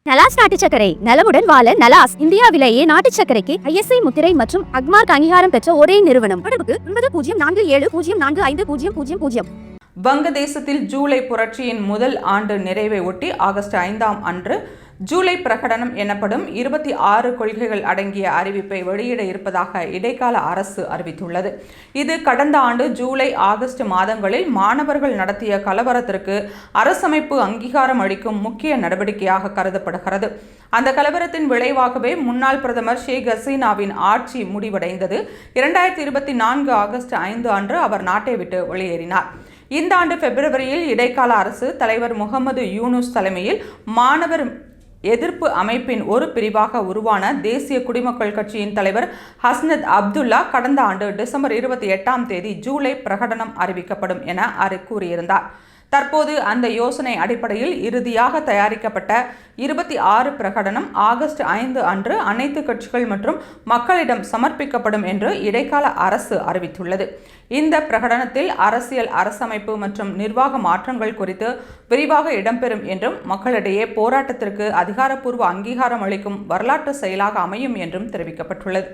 நலாஸ் நாட்டு சர்க்கரை நலமுடன் வாழ நலாஸ் இந்தியாவிலேயே நாட்டு சர்க்கரைக்கு ISI முத்திரை மற்றும் அக்மார்க் அங்கீகாரம் பெற்ற ஒரே நிறுவனம். தொடர்புக்கு 9047045000. வங்கதேசத்தில் ஜூலை புரட்சியின் முதல் ஆண்டு நிறைவை ஒட்டி ஆகஸ்ட் 5ஆம் அன்று ஜூலை பிரகடனம் எனப்படும் 26 கொள்கைகள் அடங்கிய அறிவிப்பை வெளியிட இருப்பதாக இடைக்கால அரசு அறிவித்துள்ளது. இது கடந்த ஆண்டு ஜூலை ஆகஸ்ட் மாதங்களில் மாணவர்கள் நடத்திய கலவரத்திற்கு அரசமைப்பு அங்கீகாரம் அளிக்கும் முக்கிய நடவடிக்கையாக கருதப்படுகிறது. அந்த கலவரத்தின் விளைவாகவே முன்னாள் பிரதமர் ஷேக் ஹசீனாவின் ஆட்சி முடிவடைந்தது. 2024 ஆகஸ்ட் 5 அன்று அவர் நாட்டை விட்டு வெளியேறினார். இந்த ஆண்டு பிப்ரவரியில் இடைக்கால அரசு தலைவர் முகமது யூனுஸ் தலைமையில் மாணவர் எதிர்ப்பு அமைப்பின் ஒரு பிரிவாக உருவான தேசிய குடிமக்கள் கட்சியின் தலைவர் ஹஸ்னத் அப்துல்லா கடந்த ஆண்டு டிசம்பர் 28ஆம் தேதி ஜூலை பிரகடனம் அறிவிக்கப்படும் என கூறியிருந்தார். தற்போது அந்த யோசனை அடிப்படையில் இறுதியாக தயாரிக்கப்பட்ட 26 பிரகடனம் ஆகஸ்ட் 5 அன்று அனைத்து கட்சிகள் மற்றும் மக்களிடம் சமர்ப்பிக்கப்படும் என்று இடைக்கால அரசு அறிவித்துள்ளது. இந்த பிரகடனத்தில் அரசியல், அரசமைப்பு மற்றும் நிர்வாக மாற்றங்கள் குறித்து விரிவாக இடம்பெறும் என்றும் மக்களிடையே போராட்டத்திற்கு அதிகாரப்பூர்வ அங்கீகாரம் அளிக்கும் வரலாற்று செயலாக அமையும் என்றும் தெரிவிக்கப்பட்டுள்ளது.